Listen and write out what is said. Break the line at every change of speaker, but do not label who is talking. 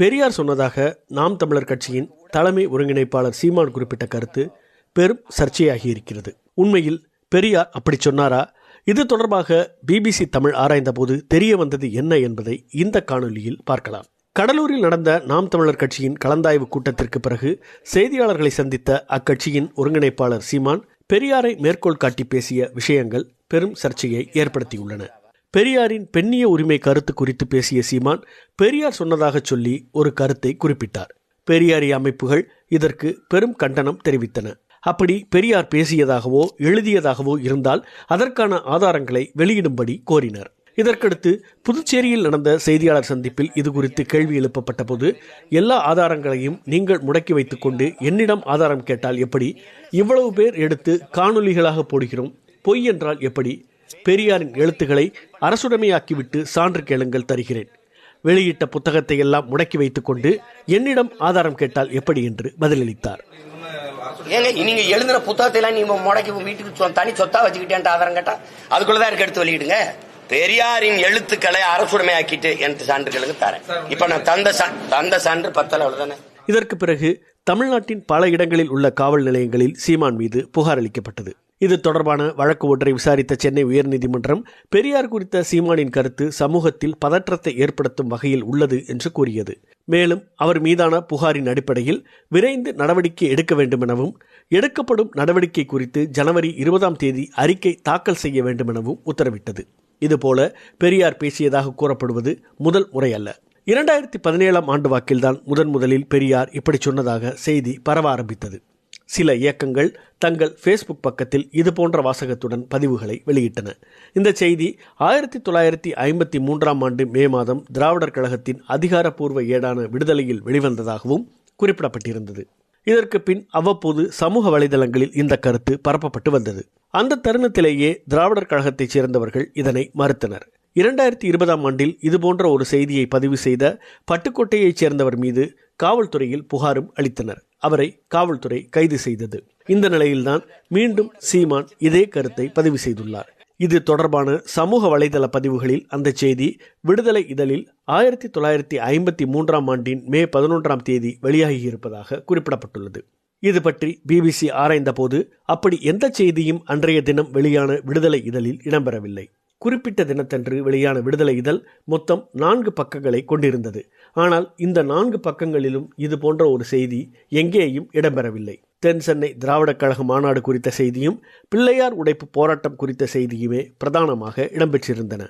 பெரியார் சொன்னதாக நாம் தமிழர் கட்சியின் தலைமை ஒருங்கிணைப்பாளர் சீமான் குறிப்பிட்ட கருத்து பெரும் சர்ச்சையாகி இருக்கிறது. உண்மையில் பெரியார் அப்படி சொன்னாரா? இது தொடர்பாக பிபிசி தமிழ் ஆராய்ந்த போது தெரிய வந்தது என்ன என்பதை இந்த காணொலியில் பார்க்கலாம். கடலூரில் நடந்த நாம் தமிழர் கட்சியின் கலந்தாய்வு கூட்டத்திற்கு பிறகு செய்தியாளர்களை சந்தித்த அக்கட்சியின் ஒருங்கிணைப்பாளர் சீமான் பெரியாரை மேற்கோள் காட்டி பேசிய விஷயங்கள் பெரும் சர்ச்சையை ஏற்படுத்தியுள்ளன. பெரியாரின் பெண்ணிய உரிமை கருத்து குறித்து பேசிய சீமான் பெரியார் சொன்னதாக சொல்லி ஒரு கருத்தை குறிப்பிட்டார். பெரியாரிய அமைப்புகள் இதற்கு பெரும் கண்டனம் தெரிவித்தன. அப்படி பெரியார் பேசியதாகவோ எழுதியதாகவோ இருந்தால் அதற்கான ஆதாரங்களை வெளியிடும்படி கோரினர். இதற்கடுத்து புதுச்சேரியில் நடந்த செய்தியாளர் சந்திப்பில் இது குறித்து கேள்வி எழுப்பப்பட்ட போது, எல்லா ஆதாரங்களையும் நீங்கள் முடக்கி வைத்துக் கொண்டு என்னிடம் ஆதாரம் கேட்டால் எப்படி? இவ்வளவு பேர் எடுத்து காணொலிகளாக போடுகிறோம், பொய் என்றால் எப்படி? பெரியாரின் எழுத்துக்களை அரசுடைமையாக்கிவிட்டு சான்று கேளுங்கள், தருகிறேன். வெளியிட்ட புத்தகத்தை எல்லாம் முடக்கி வைத்துக் கொண்டு என்னிடம் ஆதாரம் கேட்டால் எப்படி என்று பதிலளித்தார்.
ஏங்க, நீங்க எழுதுற புத்தகத்தை எல்லாம் நீங்க முடக்கி வீட்டுக்கு தனி சொத்தா வச்சுக்கிட்டேன் ஆதாரம் கேட்டா அதுக்குள்ளதான் இருக்க, எடுத்து வெளியிடுங்க. பெரியாரின் எழுத்துக்களை அரசுடைமையாக்கிட்டு எனக்கு சான்றுகளுக்கு தரேன். இப்ப நான் தந்த சான்று பத்தல, அவ்வளவுதானே.
இதற்கு பிறகு தமிழ்நாட்டின் பல இடங்களில் உள்ள காவல் நிலையங்களில் சீமான் மீது புகார் அளிக்கப்பட்டது. இது தொடர்பான வழக்கு ஒன்றை விசாரித்த சென்னை உயர்நீதிமன்றம் பெரியார் குறித்த சீமானின் கருத்து சமூகத்தில் பதற்றத்தை ஏற்படுத்தும் வகையில் உள்ளது என்று கூறியது. மேலும் அவர் மீதான புகாரின் அடிப்படையில் விரைந்து நடவடிக்கை எடுக்க வேண்டும் எனவும், எடுக்கப்படும் நடவடிக்கை குறித்து ஜனவரி 20 அறிக்கை தாக்கல் செய்ய வேண்டும் எனவும் உத்தரவிட்டது. இதுபோல பெரியார் பேசியதாக கூறப்படுவது முதல் முறை அல்ல. 2017 ஆண்டு வாக்கில்தான் முதலில் பெரியார் இப்படி சொன்னதாக செய்தி பரவ ஆரம்பித்தது. சில இயக்கங்கள் தங்கள் ஃபேஸ்புக் பக்கத்தில் இதுபோன்ற வாசகத்துடன் பதிவுகளை வெளியிட்டன. இந்த செய்தி 1953 ஆண்டு மே மாதம் திராவிடர் கழகத்தின் அதிகாரப்பூர்வ ஏடான விடுதலையில் வெளிவந்ததாகவும் குறிப்பிடப்பட்டிருந்தது. இதற்கு பின் அவ்வப்போது சமூக வலைதளங்களில் இந்த கருத்து பரப்பப்பட்டு வந்தது. அந்த தருணத்திலேயே திராவிடர் கழகத்தைச் சேர்ந்தவர்கள் இதனை மறுத்தனர். 2020 ஆண்டில் இதுபோன்ற ஒரு செய்தியை பதிவு செய்த பட்டுக்கோட்டையைச் சேர்ந்தவர் மீது காவல்துறையில் புகாரும் அளித்தனர். அவரை காவல்துறை கைது செய்தது. இந்த நிலையில்தான் மீண்டும் சீமான் இதே கருத்தை பதிவு செய்துள்ளார். இது தொடர்பான சமூக வலைதள பதிவுகளில் அந்த செய்தி விடுதலை இதழில் 1953 ஆண்டின் மே 11 வெளியாகியிருப்பதாக குறிப்பிடப்பட்டுள்ளது. இது பற்றி பிபிசி ஆராய்ந்த போது அப்படி எந்த செய்தியும் அன்றைய தினம் வெளியான விடுதலை இதழில் இடம்பெறவில்லை. குறிப்பிட்ட தினத்தன்று வெளியான விடுதலை இதழ் மொத்தம் 4 பக்கங்களை கொண்டிருந்தது. ஆனால் இந்த 4 பக்கங்களிலும் இது போன்ற ஒரு செய்தி எங்கேயும் இடம்பெறவில்லை. தென் சென்னை திராவிடர் கழக மாநாடு குறித்த செய்தியும் பிள்ளையார் உடைப்பு போராட்டம் குறித்த செய்தியுமே பிரதானமாக இடம்பெற்றிருந்தன.